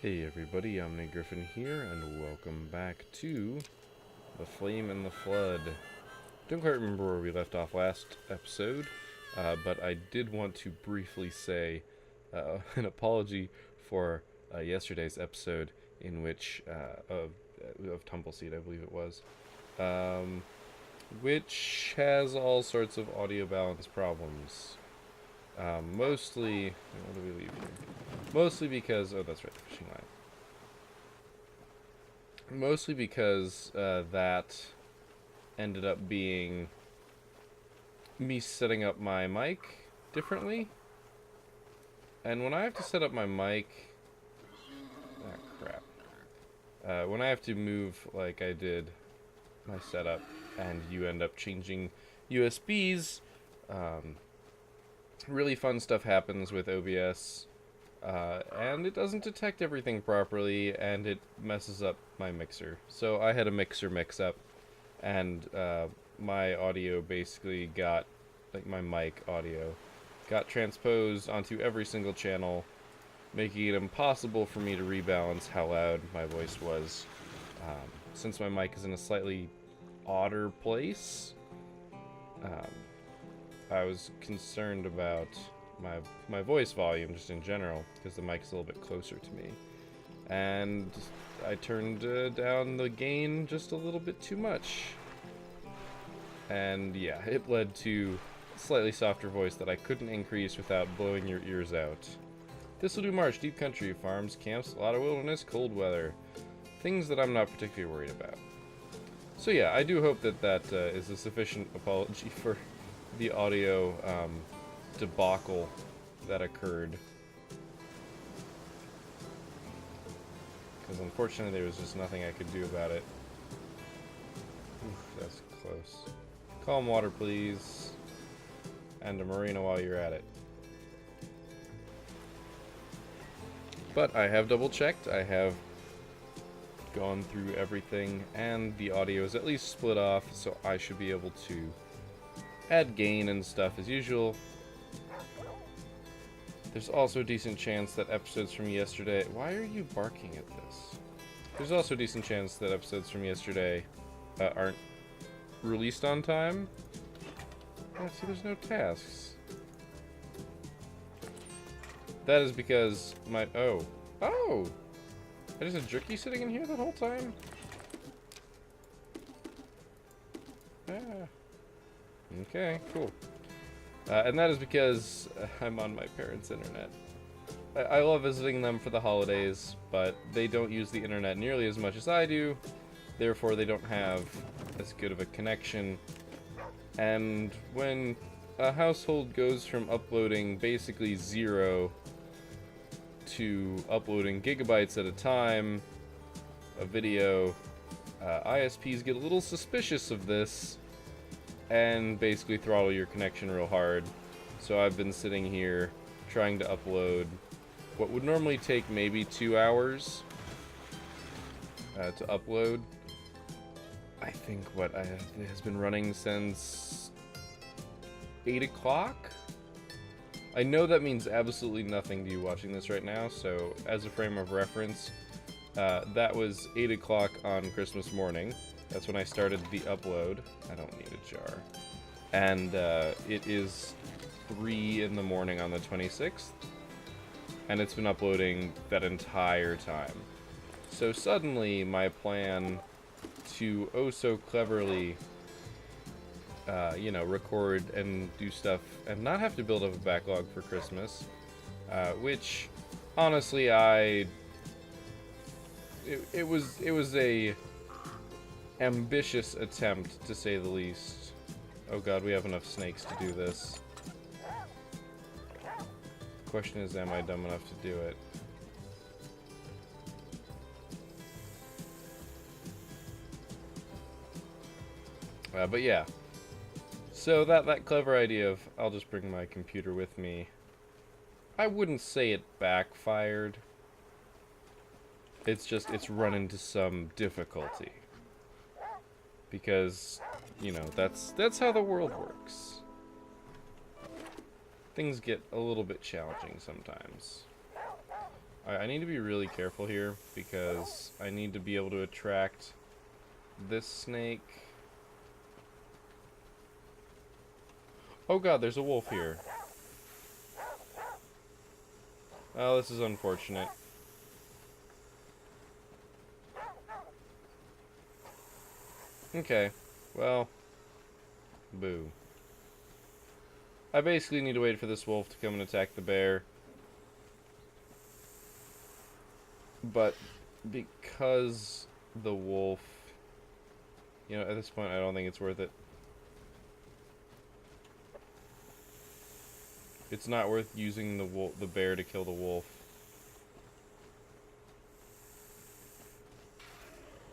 Hey everybody, I'm Nate Griffin here, and welcome back to The Flame and the Flood. Don't quite remember where we left off last episode, but I did want to briefly say an apology for yesterday's episode in which, of Tumbleseed, I believe it was, which has all sorts of audio balance problems. Mostly, what do we leave here? Mostly because, oh, that's right, the fishing line. Mostly because that ended up being me setting up my mic differently. And when I have to set up my mic, ah, crap. When I have to move like I did my setup, and you end up changing USBs, really fun stuff happens with OBS. And it doesn't detect everything properly, and it messes up my mixer. So I had a mixer mix-up, and my audio basically got, like my mic audio, got transposed onto every single channel, making it impossible for me to rebalance how loud my voice was. Since my mic is in a slightly odder place, I was concerned about my voice volume just in general, because the mic's a little bit closer to me. And I turned down the gain just a little bit too much. And yeah, it led to a slightly softer voice that I couldn't increase without blowing your ears out. This'll do march, deep country, farms, camps, a lot of wilderness, cold weather. Things that I'm not particularly worried about. So yeah, I do hope that that is a sufficient apology for the audio debacle that occurred, because unfortunately there was just nothing I could do about it. Oof, that's close. Calm water, please, and a marina while you're at it. But I have double checked, I have gone through everything, and the audio is at least split off, so I should be able to add gain and stuff as usual. There's also a decent chance that episodes from yesterday... Why are you barking at this? There's also a decent chance that episodes from yesterday aren't released on time. Oh, see, there's no tasks. That is because my... Oh! There's a jerky sitting in here the whole time? Ah. Okay, cool. And that is because I'm on my parents' internet. I love visiting them for the holidays, but they don't use the internet nearly as much as I do. Therefore, they don't have as good of a connection. And when a household goes from uploading basically 0 to uploading gigabytes at a time, a video, ISPs get a little suspicious of this and basically throttle your connection real hard. So I've been sitting here trying to upload what would normally take maybe 2 hours to upload. I think it has been running since 8 o'clock? I know that means absolutely nothing to you watching this right now, so as a frame of reference, that was 8 o'clock on Christmas morning. That's when I started the upload. I don't need a jar. And it is 3 in the morning on the 26th. And it's been uploading that entire time. So suddenly my plan to oh so cleverly, record and do stuff and not have to build up a backlog for Christmas, which honestly it was a ambitious attempt, to say the least. Oh god, we have enough snakes to do this. Question is, am I dumb enough to do it? But yeah. So that clever idea of I'll just bring my computer with me, I wouldn't say it backfired. It's run into some difficulty. Because, that's how the world works. Things get a little bit challenging sometimes. I need to be really careful here because I need to be able to attract this snake. Oh god, there's a wolf here. Oh, this is unfortunate. Okay, well, boo. I basically need to wait for this wolf to come and attack the bear. But because the wolf, you know, at this point I don't think it's worth it. It's not worth using the bear to kill the wolf.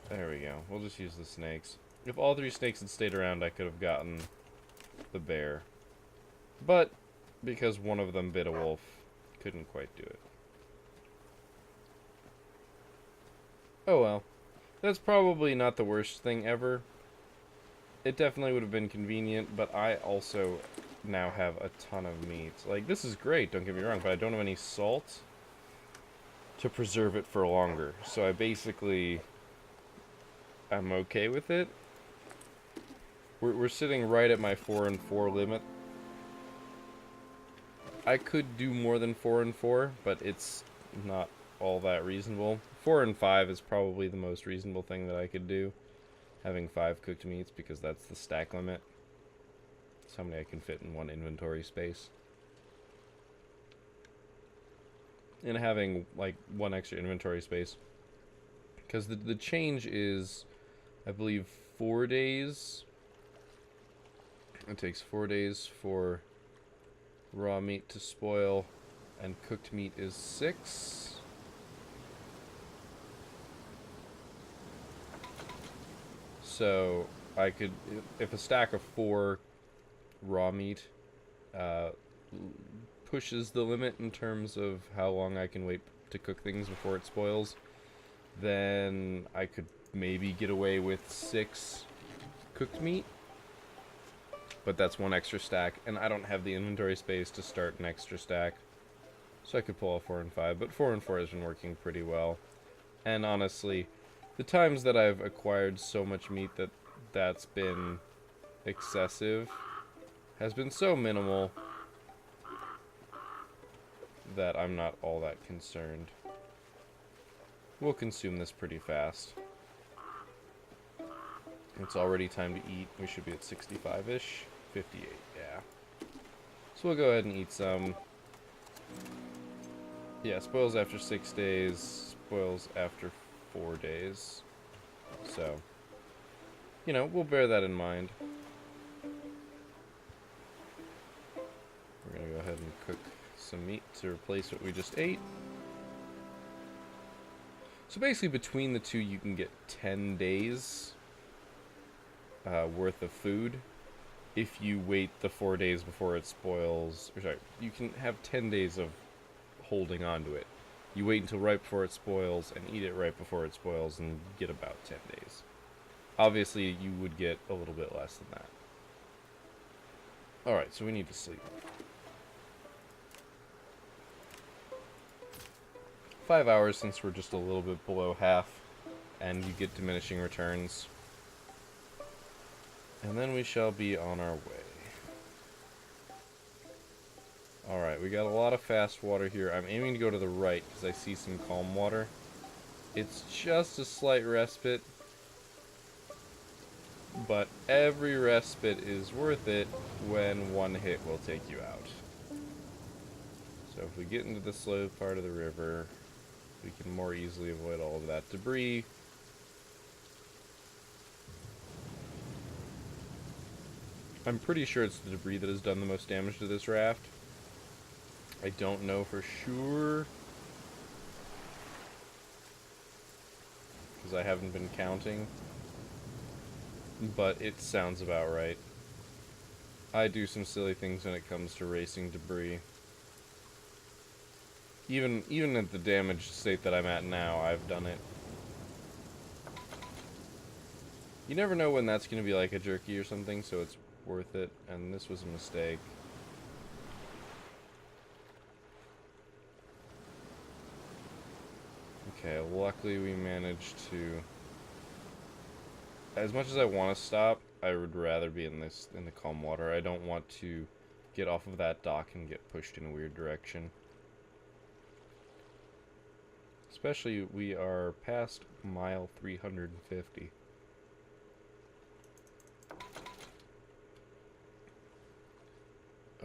There we go. We'll just use the snakes. If all 3 snakes had stayed around, I could have gotten the bear. But because one of them bit a wolf, couldn't quite do it. Oh well. That's probably not the worst thing ever. It definitely would have been convenient, but I also now have a ton of meat. Like, this is great, don't get me wrong, but I don't have any salt to preserve it for longer. So I basically... I'm okay with it. We're sitting right at my 4 and 4 limit. I could do more than 4 and 4, but it's not all that reasonable. 4 and 5 is probably the most reasonable thing that I could do. Having 5 cooked meats, because that's the stack limit. That's how many I can fit in one inventory space. And having, like, 1 extra inventory space. Because the change is, I believe, 4 days. It takes 4 days for raw meat to spoil, and cooked meat is 6. So I could, if a stack of 4 raw meat pushes the limit in terms of how long I can wait to cook things before it spoils, then I could maybe get away with 6 cooked meat. But that's 1 extra stack, and I don't have the inventory space to start an extra stack. So I could pull off 4 and 5, but 4 and 4 has been working pretty well. And honestly, the times that I've acquired so much meat that's been excessive has been so minimal that I'm not all that concerned. We'll consume this pretty fast. It's already time to eat. We should be at 65-ish. 58, yeah. So we'll go ahead and eat some. Yeah, spoils after 6 days. Spoils after 4 days. So, you know, we'll bear that in mind. We're gonna go ahead and cook some meat to replace what we just ate. So basically between the two you can get 10 days worth of food if you wait the 4 days before it spoils. Or sorry, you can have 10 days of holding on to it. You wait until right before it spoils and eat it right before it spoils and get about 10 days. Obviously, you would get a little bit less than that. Alright, so we need to sleep. 5 hours since we're just a little bit below half, and you get diminishing returns. And then we shall be on our way. Alright, we got a lot of fast water here. I'm aiming to go to the right because I see some calm water. It's just a slight respite, but every respite is worth it when 1 hit will take you out. So if we get into the slow part of the river, we can more easily avoid all of that debris. I'm pretty sure it's the debris that has done the most damage to this raft. I don't know for sure, because I haven't been counting, but it sounds about right. I do some silly things when it comes to racing debris. Even at the damaged state that I'm at now, I've done it. You never know when that's going to be like a jerky or something, so it's worth it, and this was a mistake. Okay, luckily we managed to... As much as I want to stop, I would rather be in the calm water. I don't want to get off of that dock and get pushed in a weird direction. Especially, we are past mile 350.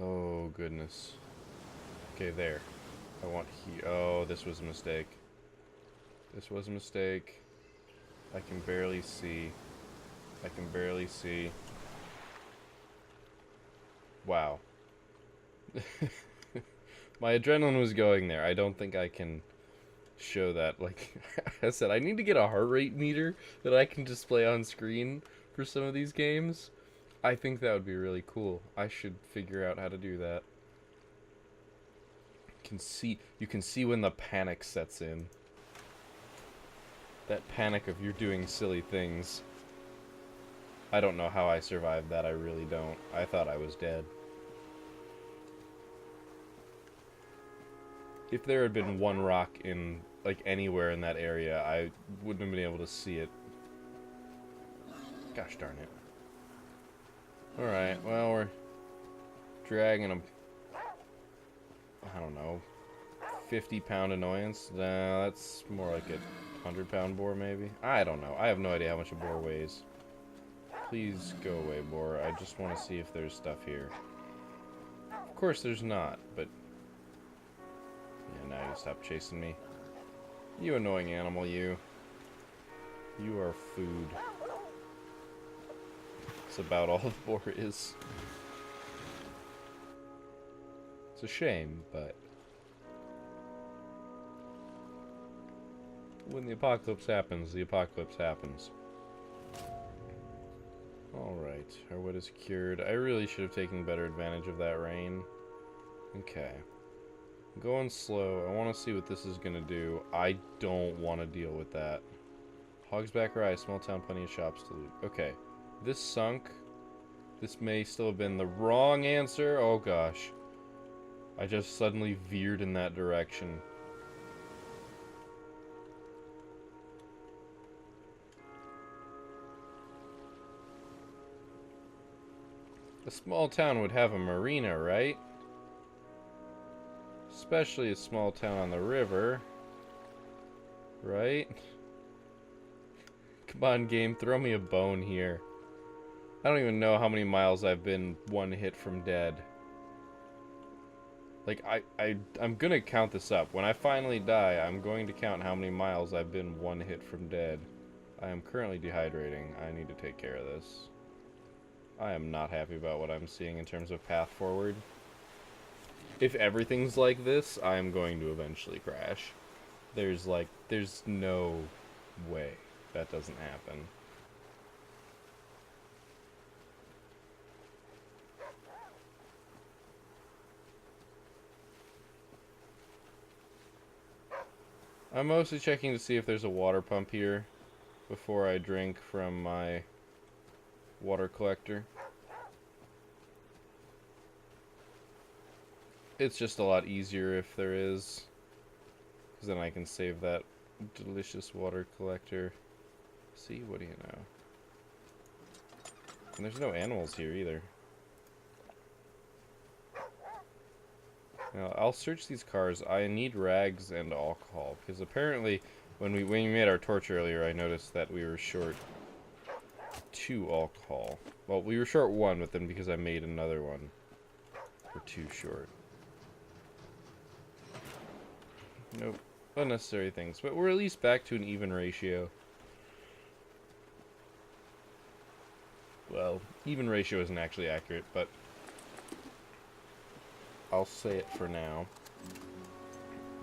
Oh, goodness. Okay, there. I want here. Oh, this was a mistake. This was a mistake. I can barely see. I can barely see. Wow. My adrenaline was going there. I don't think I can show that. Like I said, I need to get a heart rate meter that I can display on screen for some of these games. I think that would be really cool. I should figure out how to do that. You can see when the panic sets in. That panic of you're doing silly things. I don't know how I survived that. I really don't. I thought I was dead. If there had been one rock in, like, anywhere in that area, I wouldn't have been able to see it. Gosh darn it. Alright, well, we're dragging a, I don't know, 50-pound annoyance. Nah, that's more like a 100-pound boar, maybe? I don't know. I have no idea how much a boar weighs. Please go away, boar. I just want to see if there's stuff here. Of course there's not, but... Yeah, now you stop chasing me. You annoying animal, you. You are food. That's about all the boar is. It's a shame, but... When the apocalypse happens, the apocalypse happens. Alright, our wood is cured. I really should have taken better advantage of that rain. Okay. I'm going slow. I want to see what this is going to do. I don't want to deal with that. Hogsback Rye, small town, plenty of shops to loot. Okay. This sunk. This may still have been the wrong answer. Oh gosh. I just suddenly veered in that direction. A small town would have a marina, right? Especially a small town on the river. Right? Come on, game, throw me a bone here. I don't even know how many miles I've been one hit from dead. Like, I'm gonna count this up. When I finally die, I'm going to count how many miles I've been one hit from dead. I am currently dehydrating. I need to take care of this. I am not happy about what I'm seeing in terms of path forward. If everything's like this, I'm going to eventually crash. There's no way that doesn't happen. I'm mostly checking to see if there's a water pump here before I drink from my water collector. It's just a lot easier if there is, because then I can save that delicious water collector. See, what do you know? And there's no animals here either. Now, I'll search these cars. I need rags and alcohol, because apparently when we made our torch earlier, I noticed that we were short 2 alcohol. Well, we were short 1, but then because I made another one, we're 2 short. Nope. Unnecessary things. But we're at least back to an even ratio. Well, even ratio isn't actually accurate, but I'll say it for now.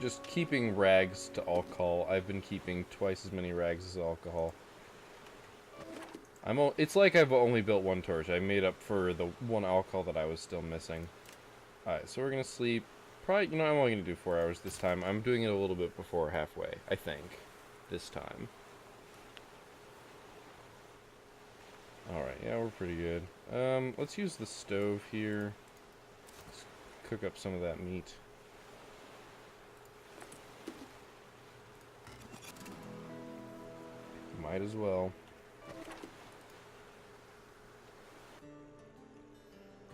Just keeping rags to alcohol. I've been keeping twice as many rags as alcohol. It's like I've only built 1 torch. I made up for the 1 alcohol that I was still missing. Alright, so we're gonna sleep. Probably, you know, I'm only gonna do 4 hours this time. I'm doing it a little bit before halfway, I think. This time. Alright, yeah, we're pretty good. Let's use the stove here. Let's cook up some of that meat. Might as well.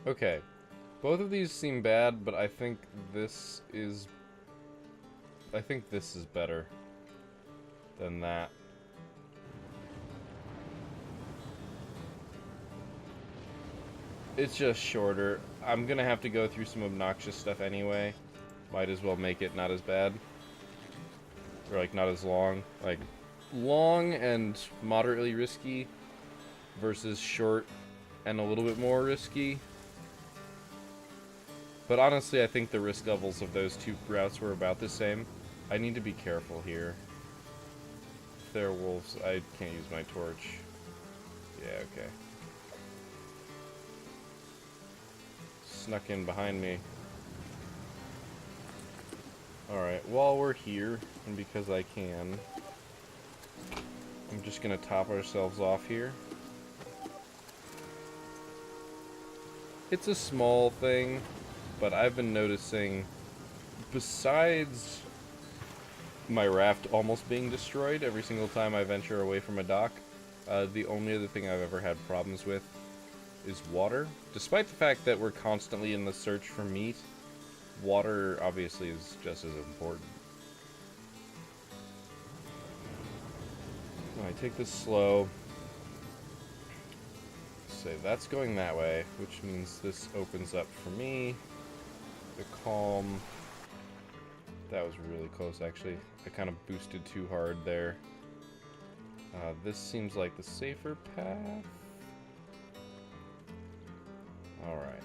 Okay. Both of these seem bad, but I think this is better than that. It's just shorter. I'm gonna have to go through some obnoxious stuff anyway. Might as well make it not as bad. Or, like, not as long. Like, long and moderately risky versus short and a little bit more risky. But honestly, I think the risk levels of those two routes were about the same. I need to be careful here. If there are wolves, I can't use my torch. Yeah, okay. Snuck in behind me. Alright, while we're here, and because I can, I'm just gonna top ourselves off here. It's a small thing, but I've been noticing, besides my raft almost being destroyed every single time I venture away from a dock, the only other thing I've ever had problems with is water. Despite the fact that we're constantly in the search for meat, water obviously is just as important. I take this slow. Say that's going that way, which means this opens up for me. The calm. That was really close, actually. I kind of boosted too hard there. This seems like the safer path. Alright.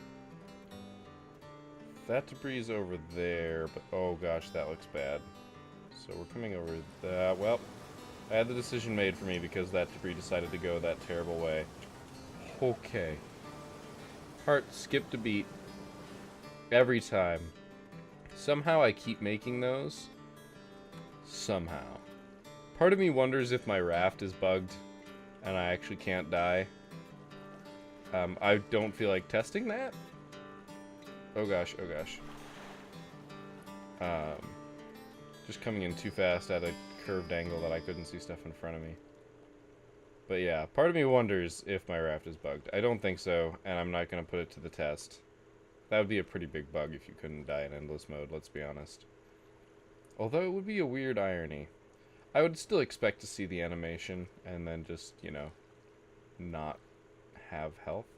That debris is over there, but oh gosh, that looks bad. So we're coming over that. Well, I had the decision made for me because that debris decided to go that terrible way. Okay. Heart skipped a beat. Every time. Somehow I keep making those. Somehow. Part of me wonders if my raft is bugged and I actually can't die. I don't feel like testing that. Oh gosh, oh gosh. Just coming in too fast at a curved angle that I couldn't see stuff in front of me. But yeah, part of me wonders if my raft is bugged. I don't think so, and I'm not going to put it to the test. That would be a pretty big bug if you couldn't die in endless mode, let's be honest. Although it would be a weird irony. I would still expect to see the animation, and then just, you know, not have health.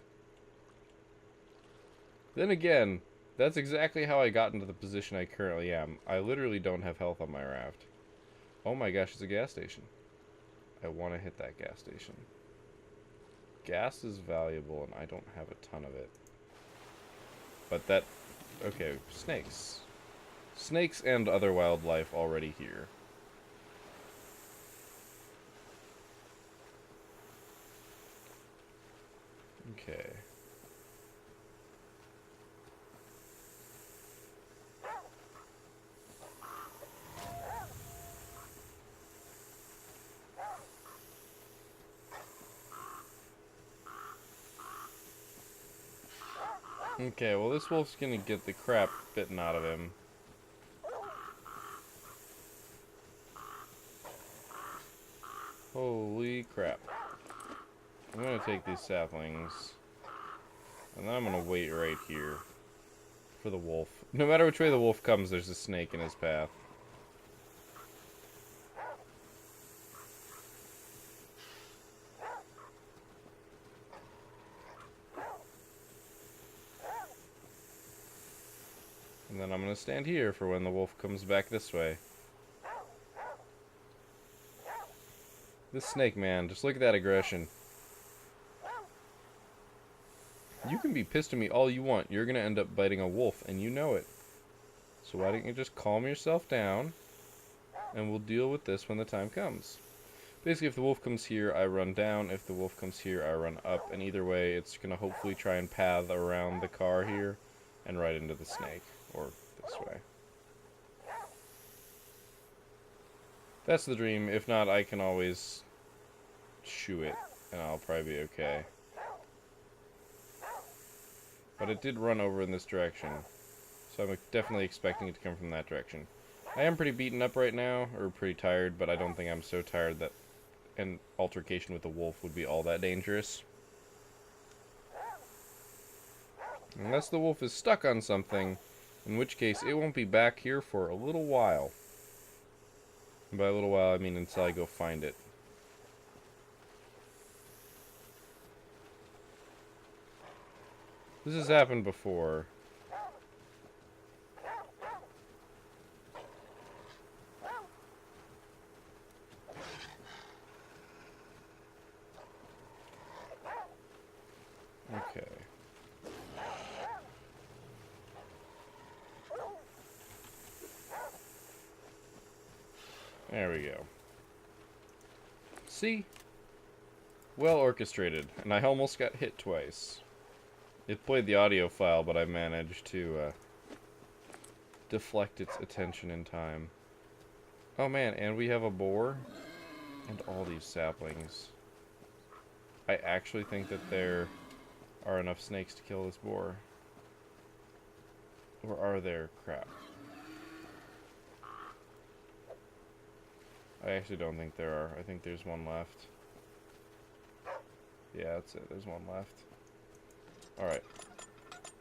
Then again, that's exactly how I got into the position I currently am. I literally don't have health on my raft. Oh my gosh, it's a gas station. I want to hit that gas station. Gas is valuable, and I don't have a ton of it. But that... okay, snakes. Snakes and other wildlife already here. Okay. Okay, well this wolf's gonna get the crap bitten out of him. Holy crap. I'm gonna take these saplings, and then I'm gonna wait right here for the wolf. No matter which way the wolf comes, there's a snake in his path. And then I'm gonna stand here for when the wolf comes back this way. This snake, man, just look at that aggression. You can be pissed at me all you want. You're gonna end up biting a wolf, and you know it. So why don't you just calm yourself down, and we'll deal with this when the time comes. Basically, if the wolf comes here, I run down. If the wolf comes here, I run up. And either way, it's gonna hopefully try and path around the car here and right into the snake. Or this way. That's the dream. If not, I can always shoo it, and I'll probably be okay. But it did run over in this direction, so I'm definitely expecting it to come from that direction. I am pretty beaten up right now, or pretty tired, but I don't think I'm so tired that an altercation with a wolf would be all that dangerous. Unless the wolf is stuck on something, in which case it won't be back here for a little while. And by a little while, I mean until I go find it. This has happened before. Okay. There we go. See? Well orchestrated, and I almost got hit twice. It played the audio file, but I managed to deflect its attention in time. Oh man, and we have a boar, and all these saplings. I actually think that there are enough snakes to kill this boar. Or are there? Crap. I actually don't think there are. I think there's one left. Yeah, that's it. There's one left. Alright.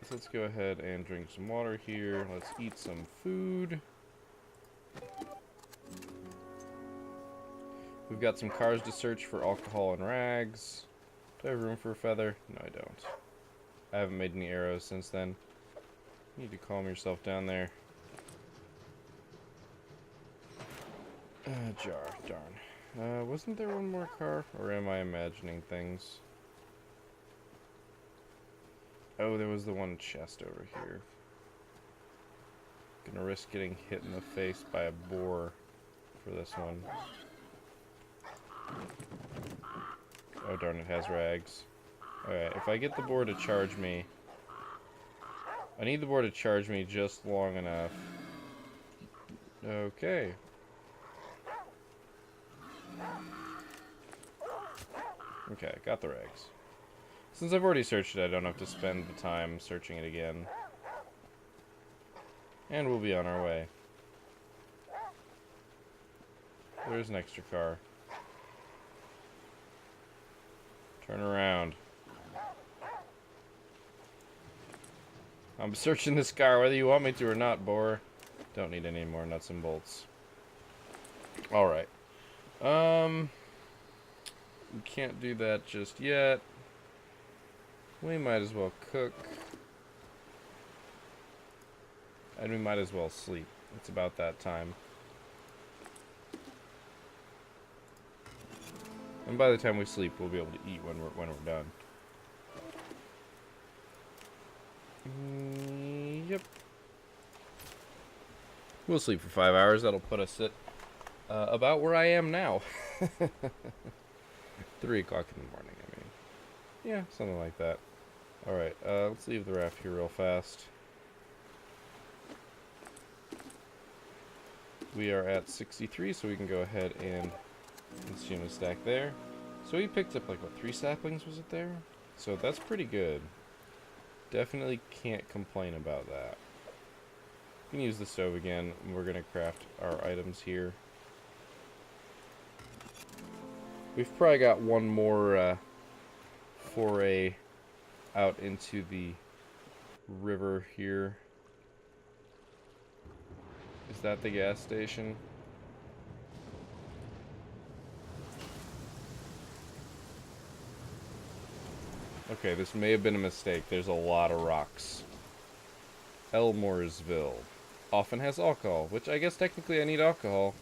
So let's go ahead and drink some water here. Let's eat some food. We've got some cars to search for alcohol and rags. Do I have room for a feather? No, I don't. I haven't made any arrows since then. You need to calm yourself down there. Jar, darn. Wasn't there one more car? Or am I imagining things? Oh, there was the one chest over here. Gonna risk getting hit in the face by a boar for this one. Oh darn, it has rags. Alright, if I get the boar to charge me... I need the boar to charge me just long enough. Okay. Okay, got the rags. Since I've already searched it, I don't have to spend the time searching it again. And we'll be on our way. There's an extra car. Turn around. I'm searching this car whether you want me to or not, boar. Don't need any more nuts and bolts. Alright. We can't do that just yet. We might as well cook. And we might as well sleep. It's about that time. And by the time we sleep, we'll be able to eat when we're done. Yep. We'll sleep for 5 hours. That'll put us at about where I am now. 3 o'clock in the morning, I mean. Yeah, something like that. Alright, let's leave the raft here real fast. We are at 63, so we can go ahead and consume a stack there. So we picked up, like, what, 3 saplings was it there? So that's pretty good. Definitely can't complain about that. We can use the stove again, and we're going to craft our items here. We've probably got one more foray out into the river here. Is that the gas station? Okay, this may have been a mistake. There's a lot of rocks. Elmoresville often has alcohol, which I guess technically I need alcohol.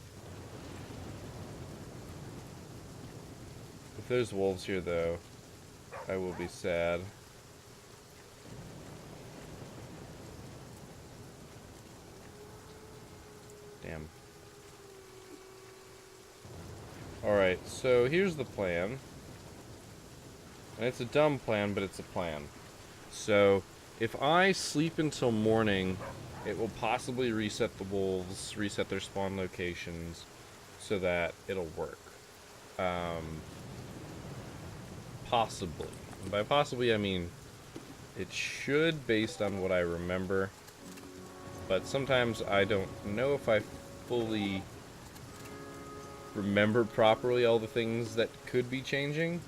If there's wolves here, though, I will be sad. Damn. Alright, so here's the plan. And it's a dumb plan, but it's a plan. So, if I sleep until morning, it will possibly reset the wolves, reset their spawn locations, so that it'll work. Possibly. And by possibly, I mean it should, based on what I remember. But sometimes I don't know if I fully remember properly all the things that could be changing.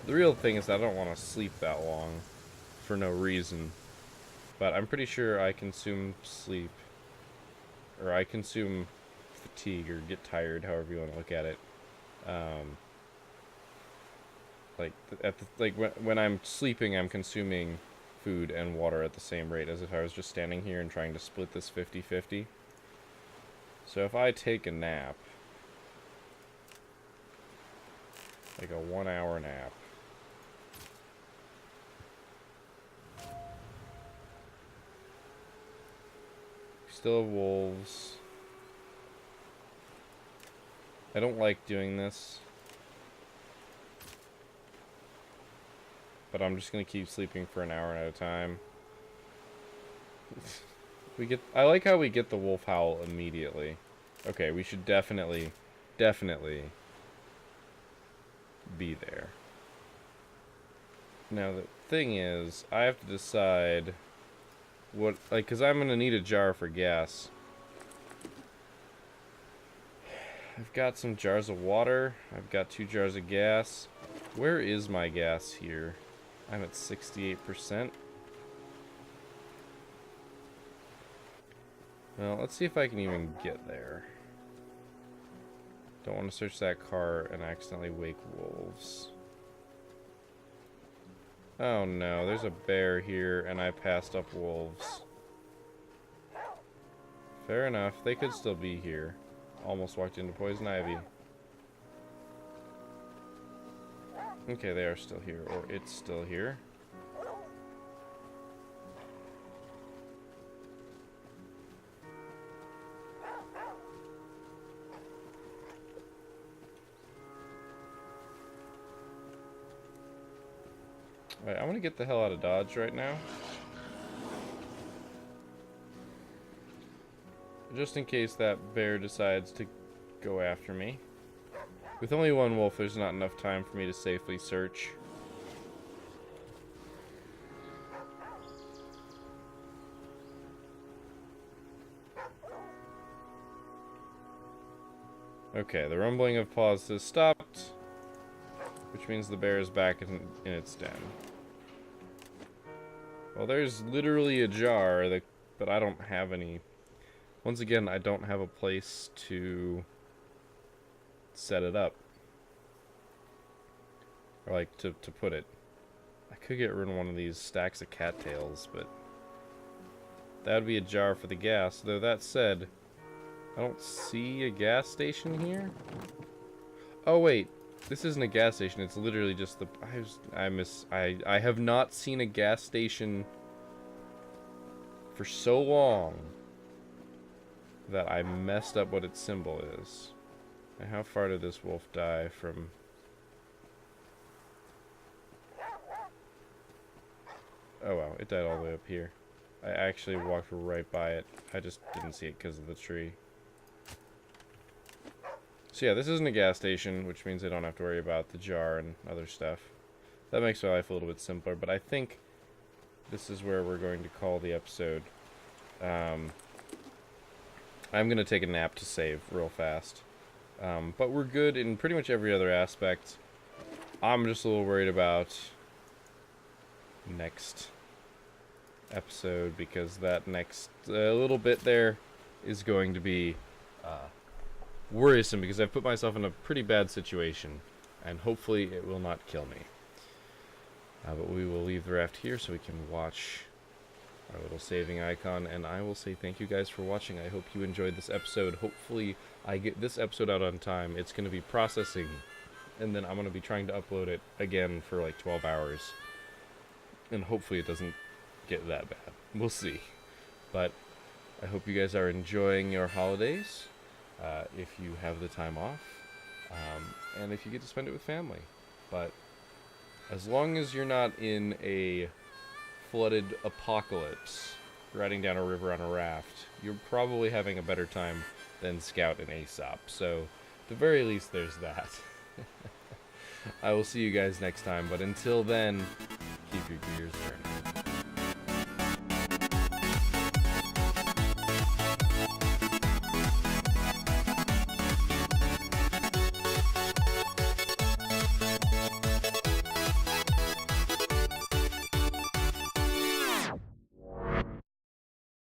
The real thing is that I don't want to sleep that long for no reason. But I'm pretty sure I consume sleep, or I consume fatigue, or get tired, however you want to look at it. When I'm sleeping, I'm consuming food and water at the same rate as if I was just standing here and trying to split this 50-50. So if I take a nap, like a 1 hour nap, still have wolves. I don't like doing this, but I'm just gonna keep sleeping for an hour at a time. I like how we get the wolf howl immediately. Okay, we should definitely be there. Now the thing is, I have to decide what, like, cause I'm gonna need a jar for gas. I've got some jars of water. I've got 2 jars of gas. Where is my gas here? I'm at 68%. Well, let's see if I can even get there. Don't want to search that car and accidentally wake wolves. Oh no, there's a bear here and I passed up wolves. Fair enough, they could still be here. Almost walked into poison ivy. Okay, they are still here, or it's still here. Alright, I want to get the hell out of Dodge right now. Just in case that bear decides to go after me. With only 1 wolf, there's not enough time for me to safely search. Okay, the rumbling of paws has stopped, which means the bear is back in its den. Well, there's literally a jar, but I don't have any. Once again, I don't have a place to set it up. Or, like, to put it. I could get rid of one of these stacks of cattails, but that would be a jar for the gas. Though that said, I don't see a gas station here. Oh, wait. This isn't a gas station. It's literally just the... I have not seen a gas station for so long that I messed up what its symbol is. And how far did this wolf die from... Oh wow, it died all the way up here. I actually walked right by it. I just didn't see it because of the tree. So yeah, this isn't a gas station, which means I don't have to worry about the jar and other stuff. That makes my life a little bit simpler, but I think this is where we're going to call the episode. I'm going to take a nap to save real fast. But we're good in pretty much every other aspect. I'm just a little worried about next episode, because that next little bit there is going to be worrisome, because I've put myself in a pretty bad situation, and hopefully it will not kill me. But we will leave the raft here so we can watch our little saving icon, and I will say thank you guys for watching. I hope you enjoyed this episode. Hopefully I get this episode out on time. It's going to be processing, and then I'm going to be trying to upload it again for like 12 hours. And hopefully it doesn't get that bad. We'll see. But I hope you guys are enjoying your holidays, if you have the time off, and if you get to spend it with family. But as long as you're not in a flooded apocalypse riding down a river on a raft, you're probably having a better time than Scout and Aesop. So at the very least, there's that. I will see you guys next time, but until then, keep your gears turning.